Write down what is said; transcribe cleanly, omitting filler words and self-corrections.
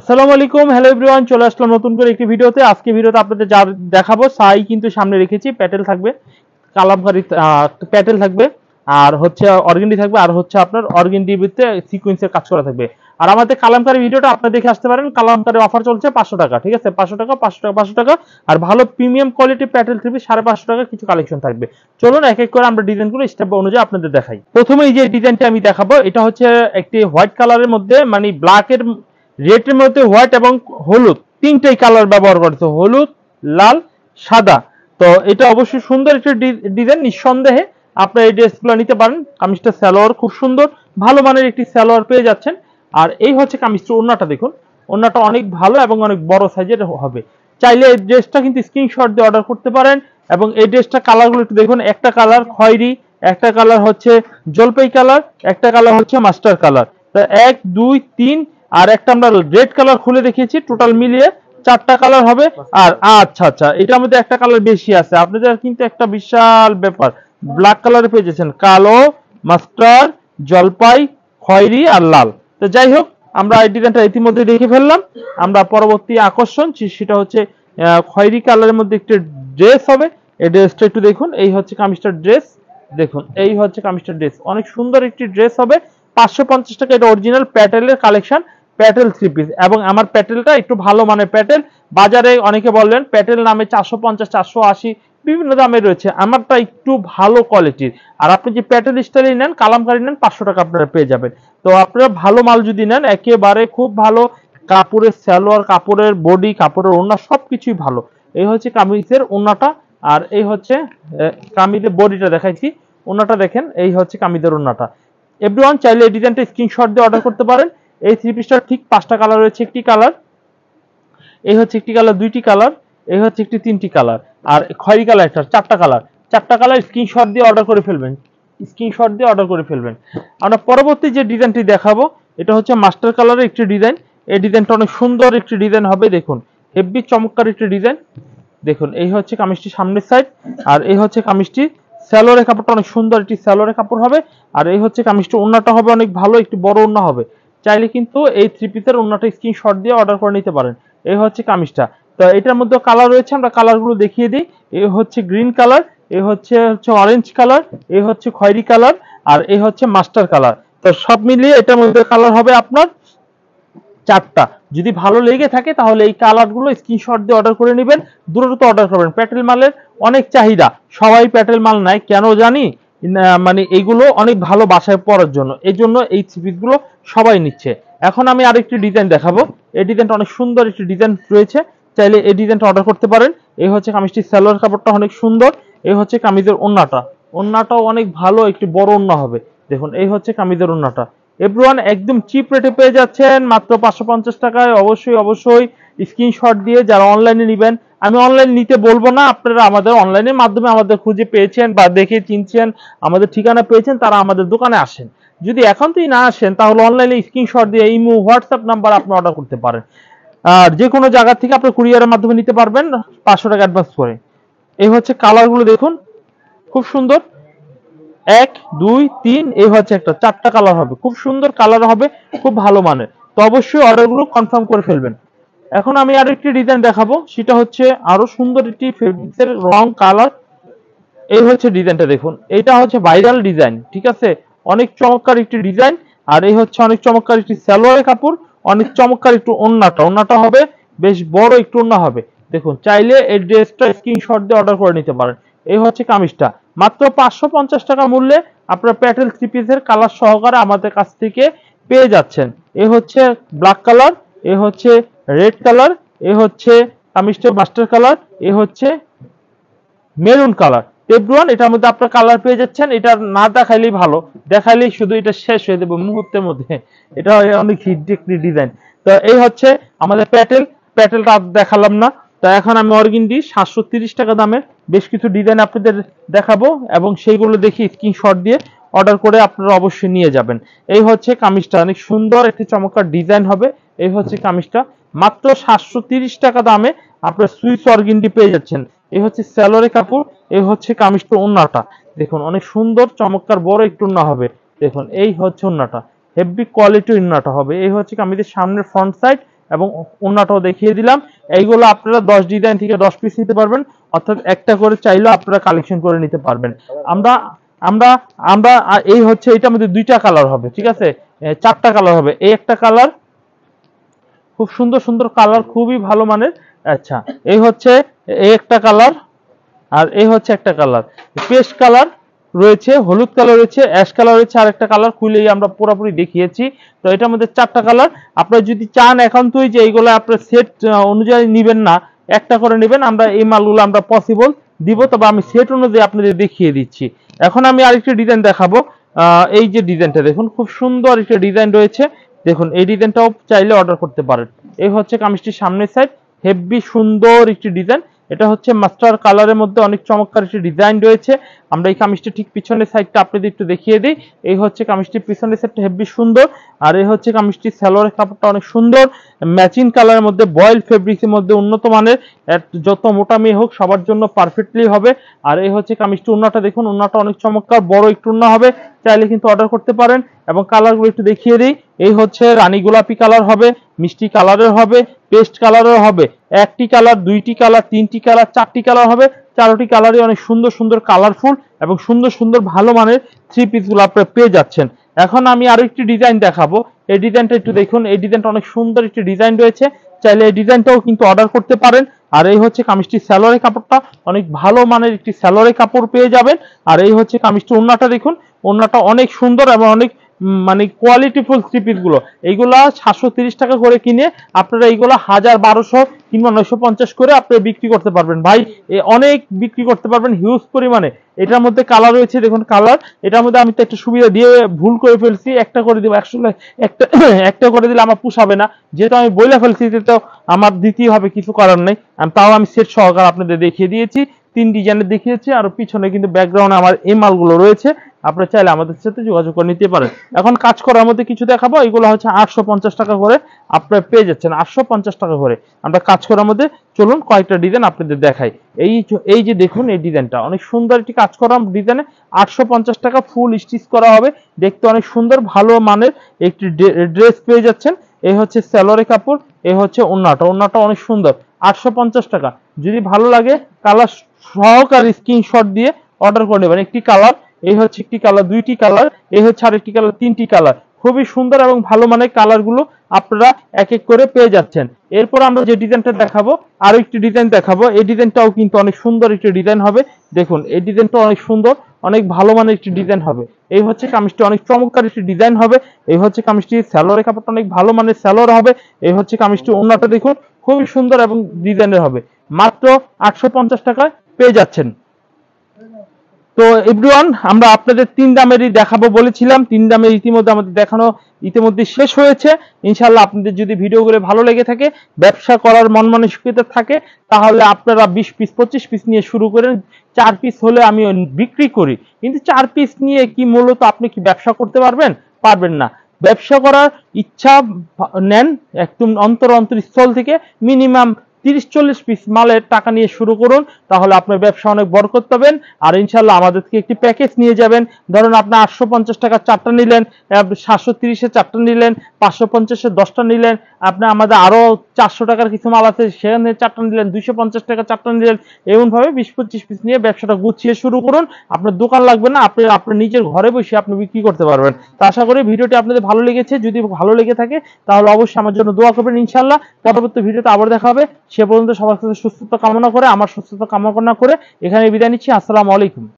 আসসালামু আলাইকুম, hello everyone, চলে আসলাম নতুন করে একটি ভিডিওতে। আজকে ভিডিওতে আপনাদের যা দেখাবো সাই কিন্তু সামনে রেখেছি। প্যাটেল থাকবে, কালামকারী প্যাটেল থাকবে, আর হচ্ছে অর্গেন্ডি থাকবে, আর হচ্ছে আপনার অর্গেন্ডির ভিতরে সিকোয়েন্সের কাজ করা থাকবে। আর আমাদের কালামকারী ভিডিওটা আপনারা দেখে আসতে পারেন। কালামকারী অফার চলছে 500 টাকা, ঠিক আছে? 500 টাকা, 500 টাকা, 500 টাকা। আর ভালো premium quality Patel three piece 550 টাকা কিছু কালেকশন থাকবে। চলুন এক এক করে আমরা ডিজাইনগুলো স্টেপ অনুযায়ী আপনাদের দেখাই। প্রথমে এই যে ডিজাইনটা আমি দেখাবো, এটা হচ্ছে একটি হোয়াইট কালারের মধ্যে, মানে ব্ল্যাকের রেডের মধ্যে হোয়াইট এবং হলুদ তিনটাই কালার ব্যবহার করেছে, হলুদ, লাল, সাদা। তো এটা অবশ্যই সুন্দর একটি ডিজাইন, নিঃসন্দেহে আপনারা এই ড্রেসগুলো নিতে পারেন। কামিজটা সালোয়ার খুব সুন্দর, ভালো মানের একটি সালোয়ার পেয়ে যাচ্ছেন। আর এই হচ্ছে কামিজটার ওড়নাটা দেখুন, ওড়নাটা অনেক ভালো এবং অনেক বড় সাইজের হবে। চাইলে এই ড্রেসটা কিন্তু স্ক্রিনশট দিয়ে অর্ডার করতে পারেন। এবং এই ড্রেসটা কালারগুলো একটু দেখুন, একটা কালার খয়েরি, একটা কালার হচ্ছে জলপাই কালার, একটা কালার হচ্ছে মাস্টার কালার। তো 1 2 3 আর একটা আমরা রেড কালার খুলে দেখিয়েছি, টোটাল মিলিয়ে 4টা কালার হবে। আর আচ্ছা আচ্ছা, এটার মধ্যে একটা কালার বেশি আছে, আপনাদের কিন্তু একটা বিশাল ব্যাপার। ব্ল্যাক কালারে পেয়ে যাচ্ছেন, কালো, মাস্টার, জলপাই, খয়েরি আর লাল। তো যাই হোক, আমরা এই ডিজাইনটা ইতিমধ্যে দেখে ফেললাম। আমরা পরবর্তী আকর্ষণ সেটা হচ্ছে খয়েরি কালারের মধ্যে একটি ড্রেস হবে। এই ড্রেসটা একটু দেখুন, এই হচ্ছে কামিজটার ড্রেস। দেখুন, এই হচ্ছে কামিজটার ড্রেস, অনেক সুন্দর একটি ড্রেস হবে। 550 টাকা, এটা অরিজিনাল প্যাটেলের কালেকশন, প্যাটেল থ্রি পিস। এবং আমার প্যাটেলটা একটু ভালো মানের প্যাটেল। বাজারে অনেকে বললেন প্যাটেল নামে 450 480 বিভিন্ন দামে রয়েছে, আমারটা একটু ভালো কোয়ালিটির। আর আপনি যে প্যাটেল স্টাইলে নেন, কালামকারী নেন, 500 টাকা আপনারা পেয়ে যাবেন। তো আপনারা ভালো মাল যদি নেন, একেবারে খুব ভালো কাপড়ের সালোয়ার, কাপড়ের বডি, কাপড়ের ওড়না সবকিছুই ভালো। এই হচ্ছে কামিজের ওড়নাটা। আর এই হচ্ছে কামিজের বডিটা দেখাইছি, ওড়নাটা দেখেন, এই হচ্ছে কামিজের ওড়নাটা। এভরিওয়ান চাইলে এই ডিজাইনটা স্ক্রিনশট দিয়ে অর্ডার করতে পারেন। এই থ্রি পিসটার ঠিক 5টা কালার রয়েছে, একটি কালার, এই হচ্ছে একটি কালার, দুইটি কালার, এই হচ্ছে একটি তিনটি কালার, আর খয়েরি কালার একটা, 4টা কালার। 4টা কালার স্ক্রিনশট দিয়ে অর্ডার করে ফেলবেন, স্ক্রিনশট দিয়ে অর্ডার করে ফেলবেন। আমরা পরবর্তী যে ডিজাইনটি দেখাবো, এটা হচ্ছে মাস্টার কালারের একটি ডিজাইন। এই ডিজাইনটা অনেক সুন্দর একটি ডিজাইন হবে, দেখুন হেভি চমৎকার একটি ডিজাইন। দেখুন, এই হচ্ছে কামিজটি সামনের সাইড, আর এই হচ্ছে কামিজটি স্যালোয়ারের কাপড়টা অনেক সুন্দর একটি স্যালোয়ারের কাপড় হবে। আর এই হচ্ছে কামিজটি, ওড়নাটা হবে অনেক ভালো, একটু বড় ওড়না হবে। চাইলে কিন্তু এই থ্রি পিসের ওড়নাটা স্ক্রিনশট দিয়ে অর্ডার করে নিতে পারেন। এই হচ্ছে কামিজটা। তো এটার মধ্যে কালার রয়েছে, আমরা কালারগুলো দেখিয়ে দিই। এই হচ্ছে গ্রিন কালার, এই হচ্ছে অরেঞ্জ কালার, এই হচ্ছে খয়েরি কালার, আর এই হচ্ছে মাস্টার কালার। তো সব মিলিয়ে এটার মধ্যে কালার হবে আপনার 4টা। যদি ভালো লেগে থাকে তাহলে এই কালারগুলো স্ক্রিনশট দিয়ে অর্ডার করে নেবেন, দ্রুত অর্ডার করবেন। প্যাটেল মালের অনেক চাহিদা, সবাই প্যাটেল মাল নেয় কেন জানি মানে এইগুলো অনেক ভালো বাসায় পরার জন্য, এই জন্য এই থ্রিপিসগুলো সবাই নিচ্ছে। এখন আমি আরেকটি ডিজাইন দেখাবো। এই ডিজাইনটা অনেক সুন্দর একটি ডিজাইন রয়েছে, চাইলে এই ডিজাইনটা অর্ডার করতে পারেন। এই হচ্ছে কামিজটির সালোয়ার কাপড়টা অনেক সুন্দর। এই হচ্ছে কামিজের ওড়নাটা, ওড়নাটাও অনেক ভালো, একটি বড় ওড়না হবে। দেখুন, এই হচ্ছে কামিজের ওড়নাটা। এভরিওয়ান একদম চিপ রেটে পেয়ে যাচ্ছেন, মাত্র 550 টাকায়। অবশ্যই অবশ্যই স্ক্রিনশট দিয়ে যারা অনলাইনে নেবেন, আমি অনলাইন নিতে বলবো না, আপনারা আমাদের অনলাইনের মাধ্যমে আমাদের খুঁজে পেয়েছেন বা দেখে চিনছেন, আমাদের ঠিকানা পেয়েছেন, তারা আমাদের দোকানে আসেন। যদি এখন তুই না আসেন, তাহলে অনলাইনে স্ক্রিনশট দিয়ে ইমো, হোয়াটসঅ্যাপ নাম্বার আপনি অর্ডার করতে পারেন। আর যে কোনো জায়গা থেকে আপনি কুরিয়ারের মাধ্যমে নিতে পারবেন 500 টাকা অ্যাডভান্স করে। এই হচ্ছে কালারগুলো দেখুন, খুব সুন্দর। 1 2 3, এই হচ্ছে একটা, 4টা কালার হবে, খুব সুন্দর কালার হবে, খুব ভালো মানের। তো অবশ্যই অর্ডারগুলো কনফার্ম করে ফেলবেন। এখন আমি আরেকটি ডিজাইন দেখাবো, সেটা হচ্ছে আরো সুন্দর একটি ফেব্রিক্সের রং কালার। এই হচ্ছে ডিজাইনটা দেখুন, এটা হচ্ছে ভাইরাল ডিজাইন, ঠিক আছে? অনেক চমৎকার একটি ডিজাইন। আর এই হচ্ছে অনেক চমৎকার একটি সালোয়ারের কাপড়, অনেক চমৎকার একটু ওড়নাটা, ওড়নাটা হবে বেশ বড় একটু ওড়না হবে। দেখুন, চাইলে এই ড্রেসটা স্ক্রিনশট দিয়ে অর্ডার করে নিতে পারেন। এই হচ্ছে কামিজটা, মাত্র 550 টাকা মূল্যে আপনারা প্যাটেল থ্রি পিসের কালার সহকারে আমাদের কাছ থেকে পেয়ে যাচ্ছেন। এই হচ্ছে ব্ল্যাক কালার, এই হচ্ছে রেড কালার, এই হচ্ছে কামিজটা মাস্টার কালার, এই হচ্ছে মেরুন কালার। এভরিওয়ান এটার মধ্যে আপনার কালার পেয়ে যাচ্ছেন। এটা না দেখাইলেই ভালো, দেখাইলেই শুধু এটা শেষ হয়ে যাবে মুহূর্তের মধ্যে। এটা অনেক হিট একটি ডিজাইন। তো এই হচ্ছে আমাদের প্যাটেলটা দেখালাম না। তো এখন আমি অর্গিনডি 730 টাকা দামের বেশ কিছু ডিজাইন আপনাদের দেখাবো, এবং সেইগুলো দেখি স্ক্রিনশট দিয়ে অর্ডার করে আপনারা অবশ্যই নিয়ে যাবেন। এই হচ্ছে কামিজটা, অনেক সুন্দর একটি চমৎকার ডিজাইন হবে। এই হচ্ছে কামিজটা, মাত্র 730 টাকা দামে আপনার সুইস অর্গিনডি পেয়ে যাচ্ছেন। এই হচ্ছে সালোয়ারের কাপড়, এই হচ্ছে কামিজটা, ওড়নাটা দেখুন অনেক সুন্দর চমৎকার বড় একটু ওড়না হবে। দেখুন, এই হচ্ছে ওড়নাটা, হেভি কোয়ালিটি ওড়নাটা হবে। এই হচ্ছে কামিজের সামনের ফ্রন্ট সাইড, এবং ওন্নাটাও দেখিয়ে দিলাম। এইগুলো আপনারা 10 ডিজাইন থেকে 10 পিস নিতে পারবেন, অর্থাৎ একটা করে চাইলেও আপনারা কালেকশন করে নিতে পারবেন। আমরা আমরা আমরা এই হচ্ছে এটার মধ্যে 2টা কালার হবে, ঠিক আছে, 4টা কালার হবে। এই একটা কালার, খুব সুন্দর সুন্দর কালার, খুবই ভালো মানের। আচ্ছা, এই হচ্ছে এই একটা কালার, আর এই হচ্ছে একটা কালার, পেস্ট কালার রয়েছে, হলুদ কালার রয়েছে, অ্যাশ কালার রয়েছে, আর একটা কালার খুলেই আমরা পুরোপুরি দেখিয়েছি। তো এটার মধ্যে 4টা কালার। আপনারা যদি চান একান্তই যে এইগুলো আপনার সেট অনুযায়ী নেবেন না, একটা করে নেবেন, আমরা এই মালগুলো আমরা পসিবল দিব, তবে আমি সেট অনুযায়ী আপনাদের দেখিয়ে দিচ্ছি। এখন আমি আরেকটা ডিজাইন দেখাবো। এই যে ডিজাইনটা দেখুন, খুব সুন্দর একটা ডিজাইন রয়েছে। দেখুন এই ডিজাইনটাও চাইলে অর্ডার করতে পারেন। এই হচ্ছে কামিজটির সামনের সাইড, হেভি সুন্দর একটি ডিজাইন। এটা হচ্ছে মাস্টার কালারের মধ্যে অনেক চমৎকার একটি ডিজাইন রয়েছে। আমরা এই কামিজটির ঠিক পিছনের সাইডটা আপনাদের একটু দেখিয়ে দিই। এই হচ্ছে কামিজটির পিছনের সাইডটা হেভি সুন্দর, আর এই হচ্ছে কামিজটির সালোয়ারের কাপড়টা অনেক সুন্দর, ম্যাচিং কালারের মধ্যে, বয়েল ফেব্রিক্সের মধ্যে, উন্নত মানের, যত মোটা মেয়ে হোক সবার জন্য পারফেক্টলি হবে। আর এই হচ্ছে কামিজটি ওন্নাটা দেখুন, ওন্নাটা অনেক চমৎকার, বড় একটু ওন্না হবে, চাইলে কিন্তু অর্ডার করতে পারেন। এবং কালারগুলো একটু দেখিয়ে দিই। এই হচ্ছে রানী গোলাপি কালার হবে, মিষ্টি কালারের হবে, পেস্ট কালারের হবে, একটি কালার, দুইটি কালার, তিনটি কালার, 4টি কালার হবে। 4টি কালারই অনেক সুন্দর সুন্দর কালারফুল এবং সুন্দর সুন্দর ভালো মানের 3 পিসগুলো আপনারা পেয়ে যাচ্ছেন। এখন আমি আরো একটি ডিজাইন দেখাবো। এই ডিজাইনটা একটু দেখুন, এই ডিজাইনটা অনেক সুন্দর একটি ডিজাইন রয়েছে, চাইলে এই ডিজাইনটাও কিন্তু অর্ডার করতে পারেন। আর এই হচ্ছে কামিজটির সালোয়ারের কাপড়টা, অনেক ভালো মানের একটি সালোয়ারের কাপড় পেয়ে যাবেন। আর এই হচ্ছে কামিজটির ওন্নাটা দেখুন, ওন্নাটা অনেক সুন্দর এবং অনেক মানে কোয়ালিটিফুল 3 পিস গুলো। এইগুলা 730 টাকা করে কিনে আপনারা এইগুলা 1000, 1200 কিংবা 950 করে আপনারা বিক্রি করতে পারবেন ভাই, অনেক বিক্রি করতে পারবেন হিউজ পরিমাণে। এটার মধ্যে কালার রয়েছে, দেখুন কালার। এটার মধ্যে আমি তো একটা সুবিধা দিয়ে ভুল করে ফেলছি, একটা করে দিব, আসলে একটা একটা করে দিলে আমার পোষাবে না, যেহেতু আমি বইলা ফেলছি তো আমার দিতেই হবে, কিছু করার নেই। তাও আমি সেট সহকারে আপনাদের দেখিয়ে দিয়েছি, 3 ডিজাইনের দেখিয়েছি, আর পিছনে কিন্তু ব্যাকগ্রাউন্ডে আমার এই মালগুলো রয়েছে, আপনারা চাইলে আমাদের সাথে যোগাযোগ করে নিতে পারেন। এখন কাজ করার মধ্যে কিছু দেখাবো, এগুলো হচ্ছে 850 টাকা করে আপনারা পেয়ে যাচ্ছেন, 850 টাকা করে। আমরা কাজ করার মধ্যে চলুন কয়েকটা ডিজাইন আপনাদের দেখাই। এই যে দেখুন, এই ডিজাইনটা অনেক সুন্দর একটি কাজ করা ডিজাইনে, 850 টাকা ফুল স্টিচ করা হবে, দেখতে অনেক সুন্দর ভালো মানের একটি ড্রেস পেয়ে যাচ্ছেন। এই হচ্ছে সালোয়ারের কাপড়, এই হচ্ছে ওন্নাটা, ওন্নাটা অনেক সুন্দর, 850 টাকা। যদি ভালো লাগে কালার সহকারে স্ক্রিনশট দিয়ে অর্ডার করে নেবেন। একটি কালার, এই হচ্ছে একটি কালার, দুইটি কালার, এই হচ্ছে আরেকটি কালার, 3টি কালার, খুবই সুন্দর এবং ভালো মানের কালারগুলো আপনারা এক এক করে পেয়ে যাচ্ছেন। এরপর আমরা যে ডিজাইনটা দেখাবো, আরো একটি ডিজাইন দেখাবো। এই ডিজাইনটাও কিন্তু অনেক সুন্দর একটি ডিজাইন হবে। দেখুন এই ডিজাইনটা অনেক সুন্দর, অনেক ভালো মানের একটি ডিজাইন হবে। এই হচ্ছে কামিজটি, অনেক চমৎকার একটি ডিজাইন হবে। এই হচ্ছে কামিজটি, সালোয়ারের কাপড়টা অনেক ভালো মানের সালোয়ার হবে। এই হচ্ছে কামিজটি, ওন্নাটা দেখুন খুবই সুন্দর এবং ডিজাইনের হবে, মাত্র 850 টাকায় পেয়ে যাচ্ছেন। তো এভরিওয়ান, আমরা আপনাদের 3 দামেরই দেখাবো বলেছিলাম, 3 দামের ইতিমধ্যে আমাদের দেখানো ইতিমধ্যে শেষ হয়েছে। ইনশাআল্লাহ আপনাদের যদি ভিডিওগুলো ভালো লেগে থাকে, ব্যবসা করার মন মানসিকতা থাকে, তাহলে আপনারা 20 পিস 25 পিস নিয়ে শুরু করেন। 4 পিস হলে আমি বিক্রি করি, কিন্তু 4 পিস নিয়ে কি মূলত আপনি কি ব্যবসা করতে পারবেন? পারবেন না। ব্যবসা করার ইচ্ছা নেন একদম অন্তরস্থল থেকে, মিনিমাম 30-40 পিস মালের টাকা নিয়ে শুরু করুন, তাহলে আপনার ব্যবসা অনেক বরকত পাবেন। আর ইনশাআল্লাহ আমাদের থেকে একটি প্যাকেজ নিয়ে যাবেন। ধরুন আপনি 850 টাকা 4টা নিলেন, 730-এ 4টা নিলেন, 550-এ 10টা নিলেন, আপনি আমাদের আরো 400 টাকার কিছু মাল আছে সেখানে 4টা নিলেন, 250 টাকা 4টা নিলেন, এমন ভাবে 20-25 পিস নিয়ে ব্যবসাটা গুছিয়ে শুরু করুন। আপনার দোকান লাগবে না, আপনি আপনার নিজের ঘরে বসে আপনি বিক্রি করতে পারবেন। তো আশা করি ভিডিওটি আপনাদের ভালো লেগেছে। যদি ভালো লেগে থাকে তাহলে অবশ্যই আমার জন্য দোয়া করবেন। ইনশাআল্লাহ পরবর্তী ভিডিওতে আবার দেখা হবে। সে পর্যন্ত সবার সাথে সুস্থতা কামনা করে, আমার সুস্থতা কামনা করে এখানে বিদায় নিচ্ছি। আসসালামু আলাইকুম।